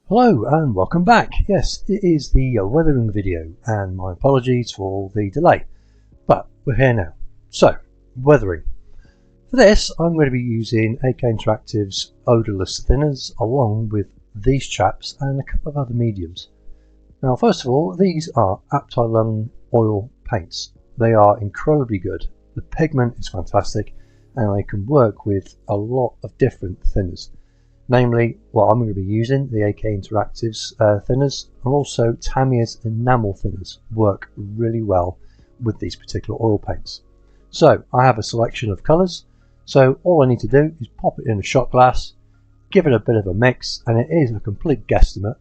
Hello and welcome back. Yes, it is the weathering video, and my apologies for the delay, but we're here now. So, weathering. For this, I'm going to be using AK Interactive's odorless thinners along with these chaps and a couple of other mediums. Now, first of all, these are Aptylung oil paints. They are incredibly good. The pigment is fantastic, and they can work with a lot of different thinners. Namely, what I'm going to be using, the AK Interactive's thinners, and also Tamiya's enamel thinners work really well with these particular oil paints. So I have a selection of colours, so all I need to do is pop it in a shot glass, give it a bit of a mix, and it is a complete guesstimate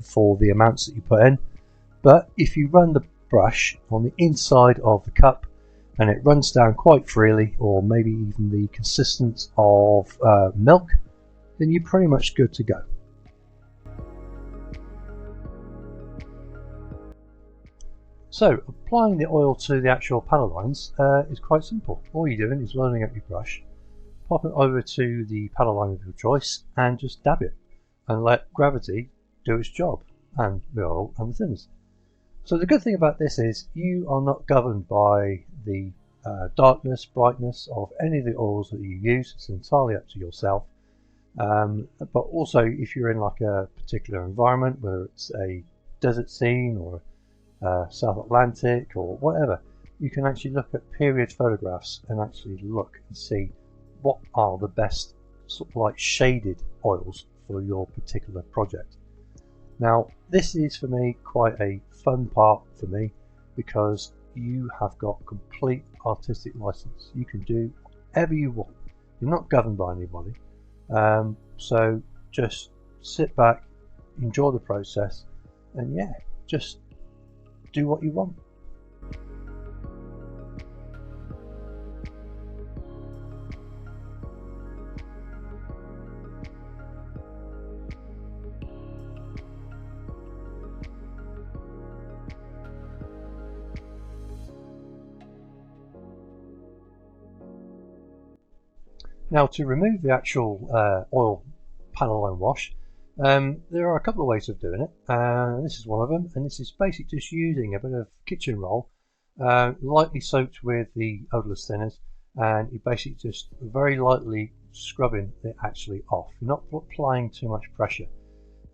for the amounts that you put in. But if you run the brush on the inside of the cup and it runs down quite freely, or maybe even the consistence of milk, then you're pretty much good to go. So applying the oil to the actual panel lines is quite simple. All you're doing is loading up your brush, pop it over to the panel line of your choice and just dab it and let gravity do its job, and the oil and the thinners. So the good thing about this is you are not governed by the darkness, brightness of any of the oils that you use. It's entirely up to yourself. But also if you're in like a particular environment, whether it's a desert scene or South Atlantic or whatever, you can actually look at period photographs and actually look and see what are the best sort of like shaded oils for your particular project. Now this is for me quite a fun part for me, because you have got complete artistic license. You can do whatever you want. You're not governed by anybody. So just sit back, enjoy the process, and yeah, just do what you want. Now, to remove the actual oil panel line wash, there are a couple of ways of doing it. This is one of them, and this is basically just using a bit of kitchen roll, lightly soaked with the odorless thinners, and you basically just very lightly scrubbing it actually off. You're not applying too much pressure,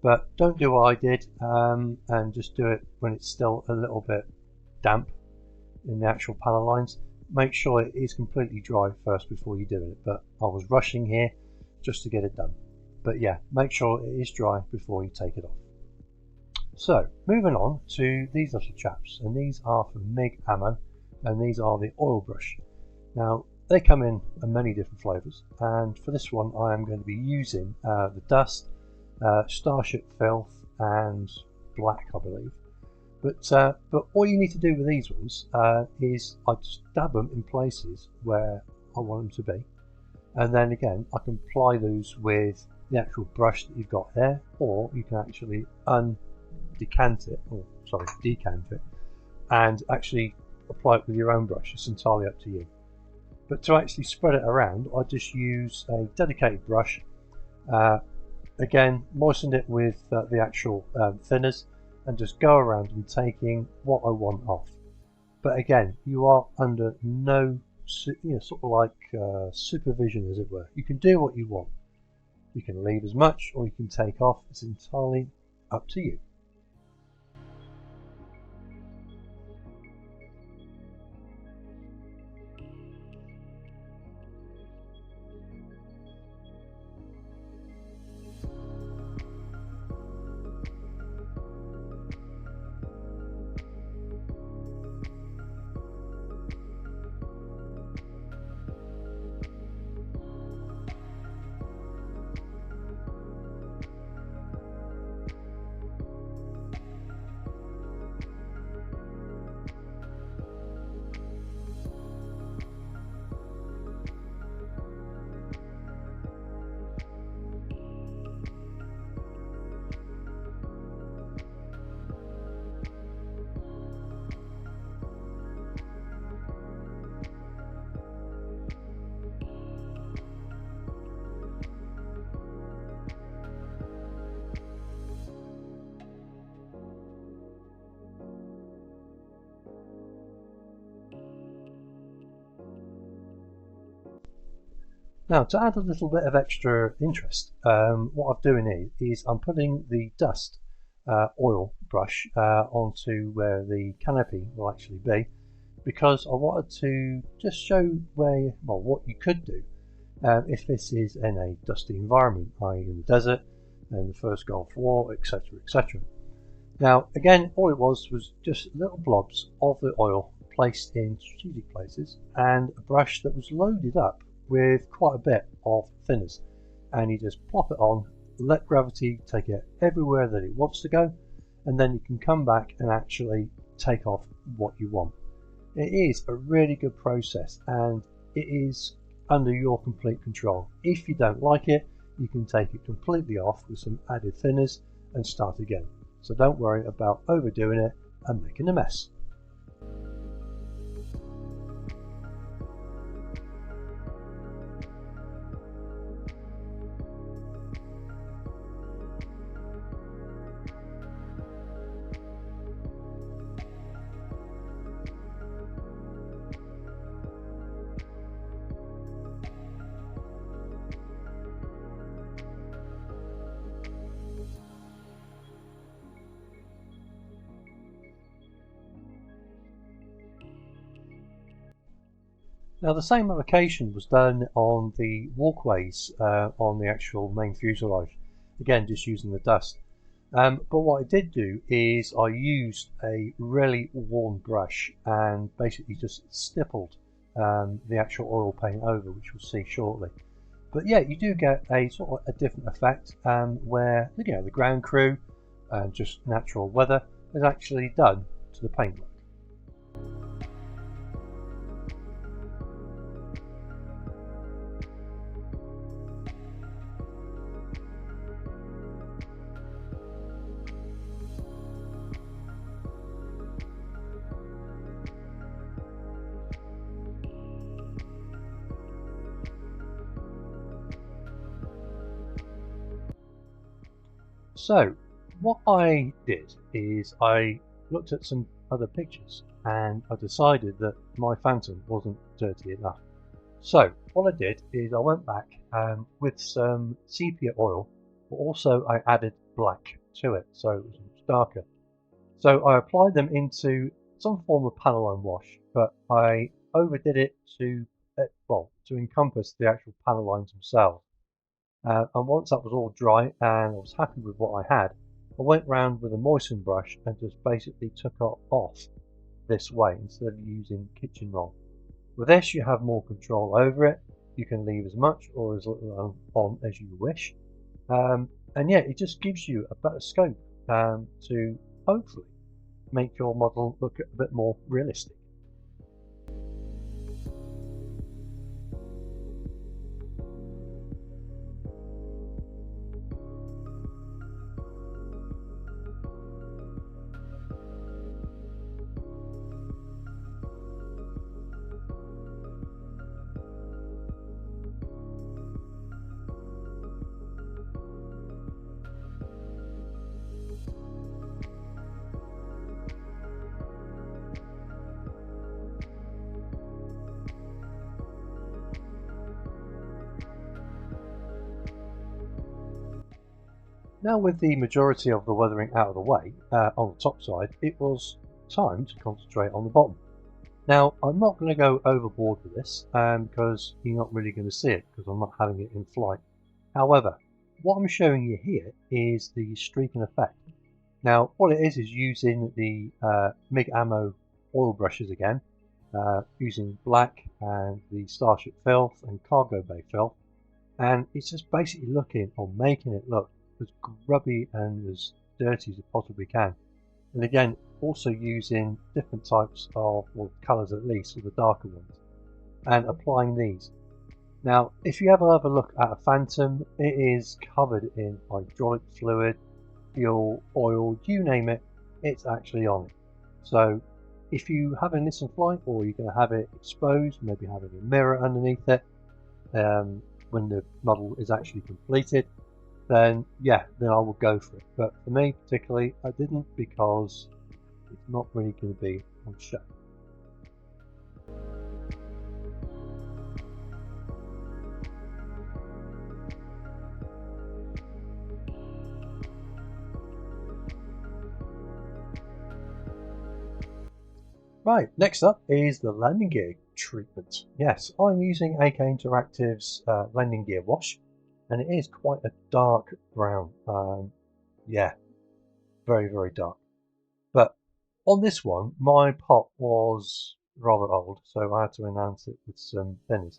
but don't do what I did and just do it when it's still a little bit damp in the actual panel lines. Make sure it is completely dry first before you do it, but I was rushing here just to get it done. But yeah, make sure it is dry before you take it off. So moving on to these little chaps, and these are from Meng Ammo, and these are the oil brush. Now they come in many different flavors, and for this one I am going to be using the Dust, Starship Filth and Black, I believe. But all you need to do with these ones is I just dab them in places where I want them to be, and then again I can apply those with the actual brush that you've got there, or you can actually decant it and actually apply it with your own brush. It's entirely up to you. But to actually spread it around, I just use a dedicated brush, again moistened it with the actual thinners, and just go around and taking what I want off. But again, you are under no sort of like supervision, as it were. You can do what you want. You can leave as much or you can take off. It's entirely up to you. Now, to add a little bit of extra interest, what I'm doing is I'm putting the dust oil brush onto where the canopy will actually be, because I wanted to just show what you could do if this is in a dusty environment, i.e. in the desert and the first Gulf War, etc., etc. Now, again, all it was just little blobs of the oil placed in strategic places and a brush that was loaded up with quite a bit of thinners. And you just plop it on, let gravity take it everywhere that it wants to go, and then you can come back and actually take off what you want. It is a really good process and it is under your complete control. If you don't like it, you can take it completely off with some added thinners and start again. So don't worry about overdoing it and making a mess. Now the same application was done on the walkways on the actual main fuselage, again just using the dust. But what I did do is I used a really worn brush and basically just stippled the actual oil paint over, which we'll see shortly. But yeah, you do get a sort of a different effect where the ground crew and just natural weather is actually done to the paintwork. So what I did is I looked at some other pictures and I decided that my Phantom wasn't dirty enough. So what I did is I went back with some sepia oil, but also I added black to it so it was much darker. So I applied them into some form of panel wash, but I overdid it to encompass the actual panel lines themselves. And once that was all dry and I was happy with what I had, I went round with a moisten brush and just basically took it off this way instead of using kitchen roll. With this you have more control over it. You can leave as much or as little on as you wish. And yeah, it just gives you a better scope to hopefully make your model look a bit more realistic. Now with the majority of the weathering out of the way on the top side, it was time to concentrate on the bottom. Now I'm not going to go overboard with this because you're not really going to see it because I'm not having it in flight. However, what I'm showing you here is the streaking effect. Now what it is using the MIG ammo oil brushes again, using black and the Starship filth and cargo bay filth, and it's just basically looking or making it look as grubby and as dirty as it possibly can. And again, also using different types of, well, colours at least, or the darker ones, and applying these. Now, if you ever have a look at a Phantom, it is covered in hydraulic fluid, fuel, oil, you name it, it's actually on it. So if you having this in flight, or you're going to have it exposed, maybe having a mirror underneath it, when the model is actually completed, then yeah, then I will go for it. But for me particularly, I didn't because it's not really going to be on show. Right, next up is the landing gear treatment. Yes, I'm using AK Interactive's landing gear wash, and it is quite a dark brown. Yeah, very, very dark. But on this one, my pot was rather old, so I had to enhance it with some pennies.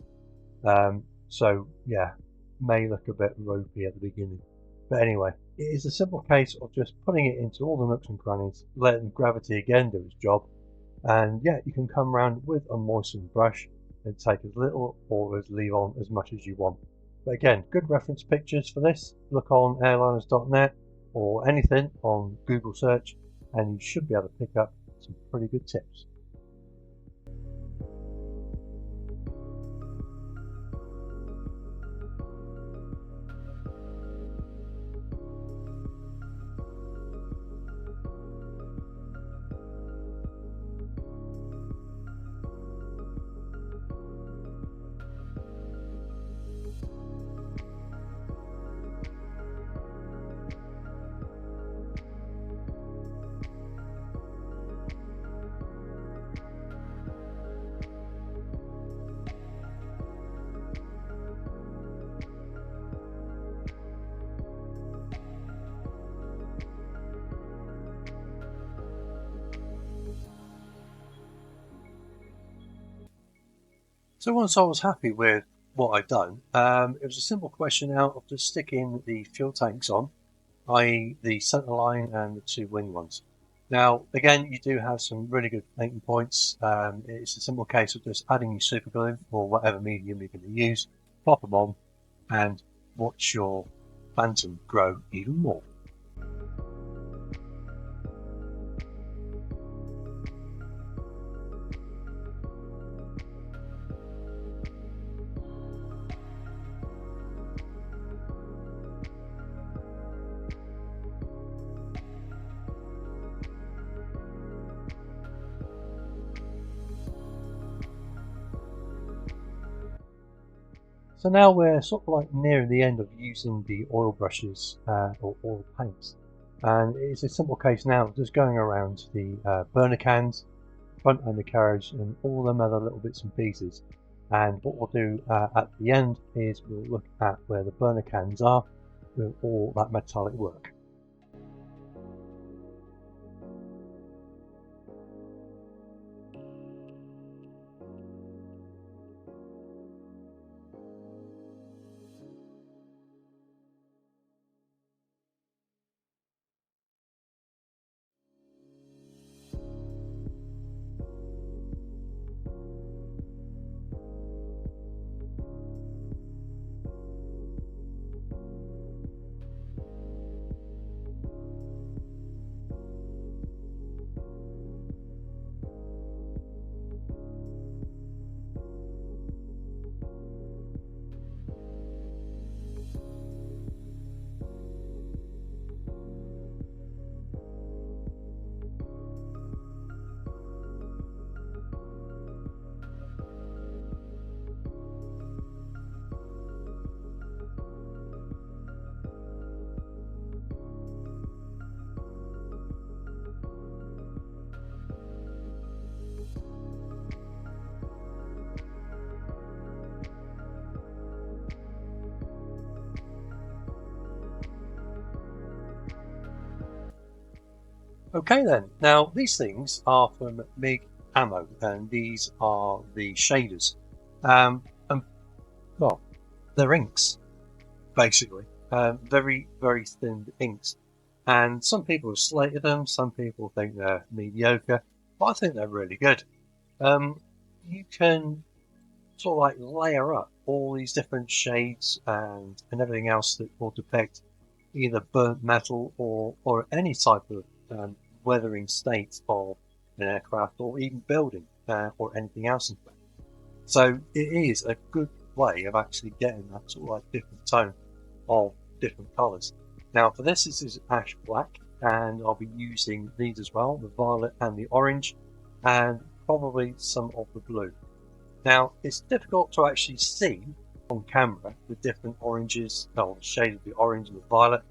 So yeah, may look a bit ropey at the beginning. But anyway, it is a simple case of just putting it into all the nooks and crannies, letting gravity again do its job, and yeah, you can come around with a moistened brush and take as little or as leave on as much as you want. But again, good reference pictures for this. Look on airliners.net or anything on Google search, and you should be able to pick up some pretty good tips. So once I was happy with what I'd done, it was a simple question now of just sticking the fuel tanks on, i.e. the centre line and the two wing ones. Now, again, you do have some really good mating points. It's a simple case of just adding your super glue or whatever medium you're going to use, pop them on, and watch your Phantom grow even more. So now we're sort of like nearing the end of using the oil brushes or oil paints, and it's a simple case now of just going around the burner cans, front end of the carriage, and all them other little bits and pieces. And what we'll do at the end is we'll look at where the burner cans are with all that metallic work. Okay then, now these things are from Meng Ammo, and these are the shaders. And well, they're inks, basically. Very, very thin inks. And some people have slated them, some people think they're mediocre, but I think they're really good. You can sort of like layer up all these different shades and everything else that will depict either burnt metal or any type of weathering state of an aircraft or even building or anything else in fact. So it is a good way of actually getting that sort of like different tone of different colours. Now for this is ash black, and I'll be using these as well, the violet and the orange, and probably some of the blue. Now it's difficult to actually see on camera the different oranges, or the shade of the orange and the violet,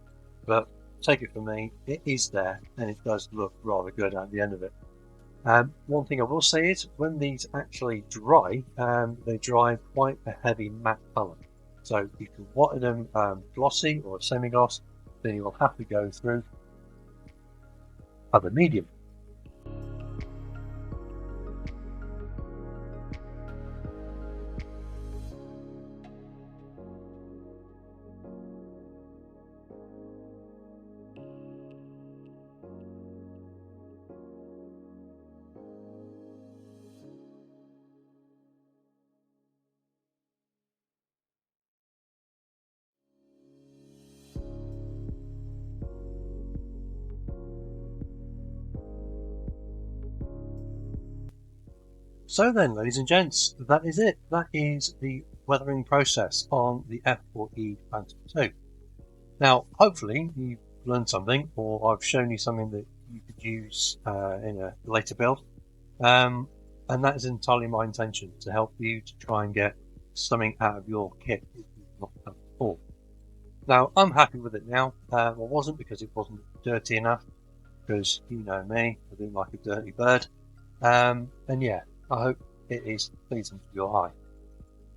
but take it from me, it is there and it does look rather good at the end of it. One thing I will say is when these actually dry, they dry quite a heavy matte colour. So you can water them glossy or semi-gloss, then you will have to go through other medium. So then, ladies and gents, that is it. That is the weathering process on the F-4E Phantom 2. Now, hopefully you've learned something, or I've shown you something that you could use in a later build. And that is entirely my intention, to help you to try and get something out of your kit that you've not done before. Now, I'm happy with it now. I wasn't, because it wasn't dirty enough, because you know me, I do like a dirty bird. And yeah, I hope it is pleasing to your eye.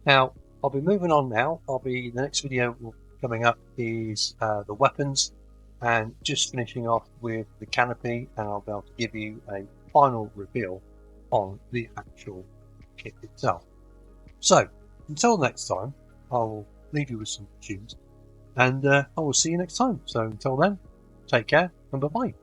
Now, I'll be moving on now. The next video coming up is the weapons, and just finishing off with the canopy, and I'll be able to give you a final reveal on the actual kit itself. So, until next time, I will leave you with some tunes, and I will see you next time. So until then, take care and bye-bye.